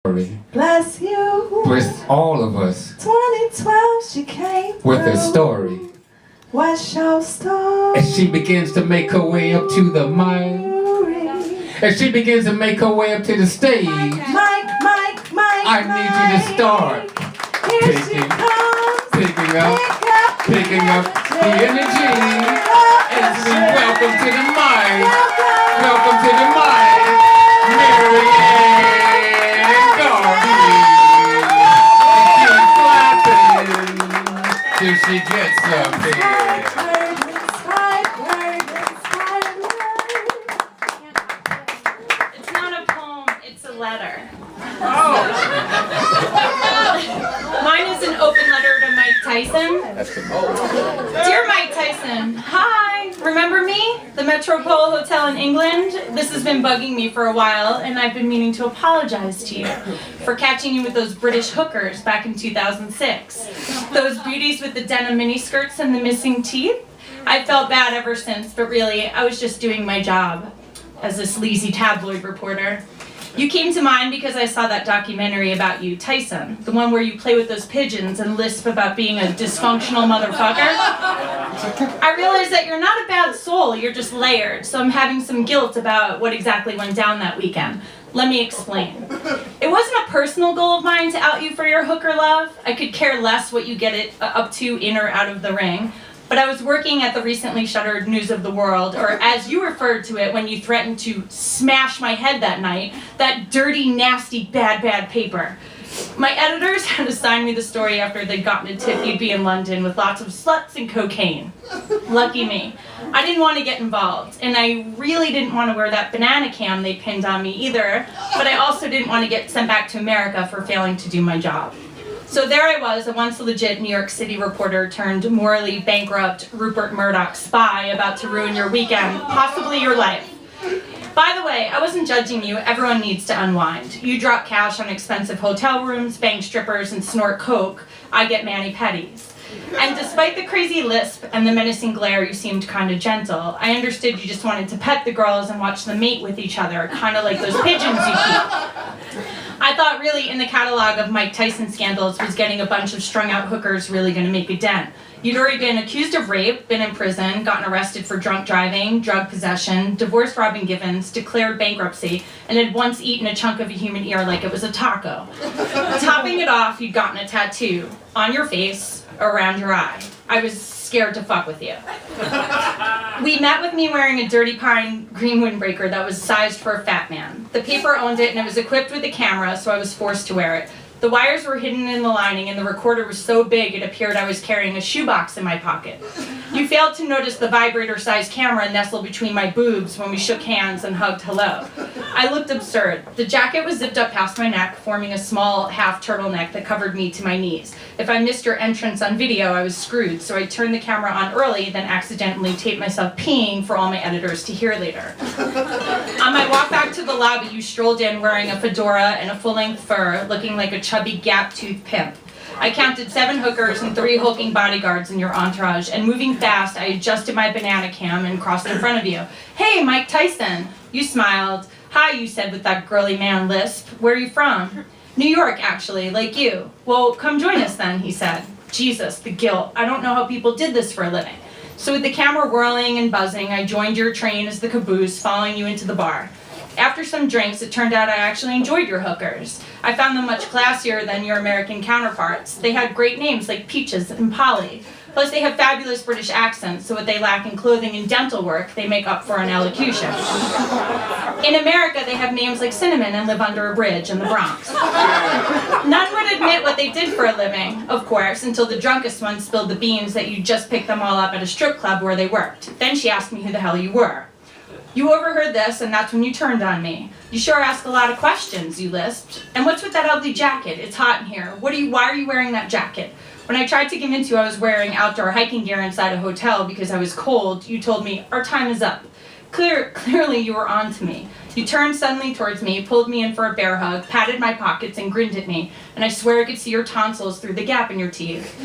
story. Bless you. With all of us. 2012 she came with through. a story. What's your story? As she begins to make her way up to the mic. As she begins to make her way up to the stage. Mike, I need you to start picking up the energy as we welcome to the mic. Welcome to the mic, Marianne Garvey. And keep clapping till she gets up here. It's not a poem, it's a letter. Oh. Mine is an open letter to Mike Tyson. Dear Mike Tyson, hi, remember me? The Metropole Hotel in England? This has been bugging me for a while, and I've been meaning to apologize to you for catching you with those British hookers back in 2006. Those beauties with the denim miniskirts and the missing teeth? I felt bad ever since, but really, I was just doing my job as a sleazy tabloid reporter. You came to mind because I saw that documentary about you, Tyson, the one where you play with those pigeons and lisp about being a dysfunctional motherfucker. I realize that you're not a bad soul, you're just layered, so I'm having some guilt about what exactly went down that weekend. Let me explain. It wasn't a personal goal of mine to out you for your hooker love. I could care less what you get up to in or out of the ring. But I was working at the recently shuttered News of the World, or as you referred to it when you threatened to smash my head that night, that dirty, nasty, bad paper. My editors had assigned me the story after they'd gotten a tip you'd be in London with lots of sluts and cocaine. Lucky me. I didn't want to get involved, and I really didn't want to wear that banana cam they pinned on me either, but I also didn't want to get sent back to America for failing to do my job. So there I was, a once legit New York City reporter turned morally bankrupt Rupert Murdoch spy about to ruin your weekend, possibly your life. By the way, I wasn't judging you. Everyone needs to unwind. You drop cash on expensive hotel rooms, bang strippers, and snort coke. I get mani-pedis. And despite the crazy lisp and the menacing glare, you seemed kind of gentle. I understood you just wanted to pet the girls and watch them mate with each other, kind of like those pigeons you keep. I thought really in the catalog of Mike Tyson scandals was getting a bunch of strung-out hookers really going to make a dent. You'd already been accused of rape, been in prison, gotten arrested for drunk driving, drug possession, divorced Robin Givens, declared bankruptcy, and had once eaten a chunk of a human ear like it was a taco. Topping it off, you'd gotten a tattoo on your face, around your eye. I was scared to fuck with you. We met with me wearing a Dirty Pine green windbreaker that was sized for a fat man. The paper owned it and it was equipped with a camera, so I was forced to wear it. The wires were hidden in the lining and the recorder was so big it appeared I was carrying a shoebox in my pocket. You failed to notice the vibrator-sized camera nestled between my boobs when we shook hands and hugged hello. I looked absurd. The jacket was zipped up past my neck, forming a small half turtleneck that covered me to my knees. If I missed your entrance on video, I was screwed, so I turned the camera on early, then accidentally taped myself peeing for all my editors to hear later. On my walk back to the lobby, you strolled in wearing a fedora and a full-length fur, looking like a chubby gap-toothed pimp. I counted 7 hookers and 3 hulking bodyguards in your entourage, and moving fast, I adjusted my banana cam and crossed in front of you. Hey, Mike Tyson! You smiled. Hi, you said with that girly man lisp. Where are you from? New York, actually, like you. Well, come join us then, he said. Jesus, the guilt. I don't know how people did this for a living. So with the camera whirling and buzzing, I joined your train as the caboose, following you into the bar. After some drinks, it turned out I actually enjoyed your hookers. I found them much classier than your American counterparts. They had great names like Peaches and Polly. Plus, they have fabulous British accents, so what they lack in clothing and dental work, they make up for in elocution. In America, they have names like Cinnamon and live under a bridge in the Bronx. None would admit what they did for a living, of course, until the drunkest one spilled the beans that you just picked them all up at a strip club where they worked. Then she asked me who the hell you were. You overheard this, and that's when you turned on me. You sure ask a lot of questions, you lisped. And what's with that ugly jacket? It's hot in here. Why are you wearing that jacket? When I tried to convince you I was wearing outdoor hiking gear inside a hotel because I was cold, you told me, our time is up. Clearly you were on to me. You turned suddenly towards me, pulled me in for a bear hug, patted my pockets, and grinned at me. And I swear I could see your tonsils through the gap in your teeth.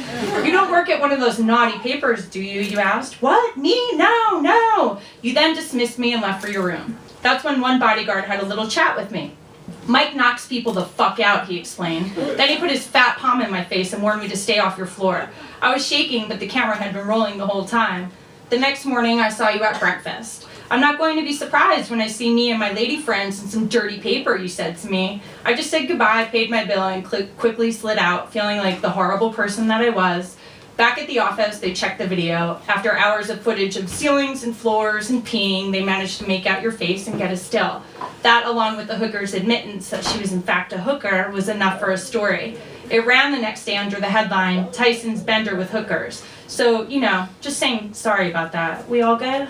You don't work at one of those naughty papers, do you? You asked. What? Me? No. You then dismissed me and left for your room. That's when one bodyguard had a little chat with me. Mike knocks people the fuck out, he explained. Then he put his fat palm in my face and warned me to stay off your floor. I was shaking, but the camera had been rolling the whole time. The next morning, I saw you at breakfast. I'm not going to be surprised when I see me and my lady friends in some dirty paper, you said to me. I just said goodbye, paid my bill, and quickly slid out, feeling like the horrible person that I was. Back at the office, they checked the video. After hours of footage of ceilings and floors and peeing, they managed to make out your face and get a still. That, along with the hooker's admittance that she was in fact a hooker, was enough for a story. It ran the next day under the headline, Tyson's Bender with Hookers. So, you know, just saying sorry about that. We all good?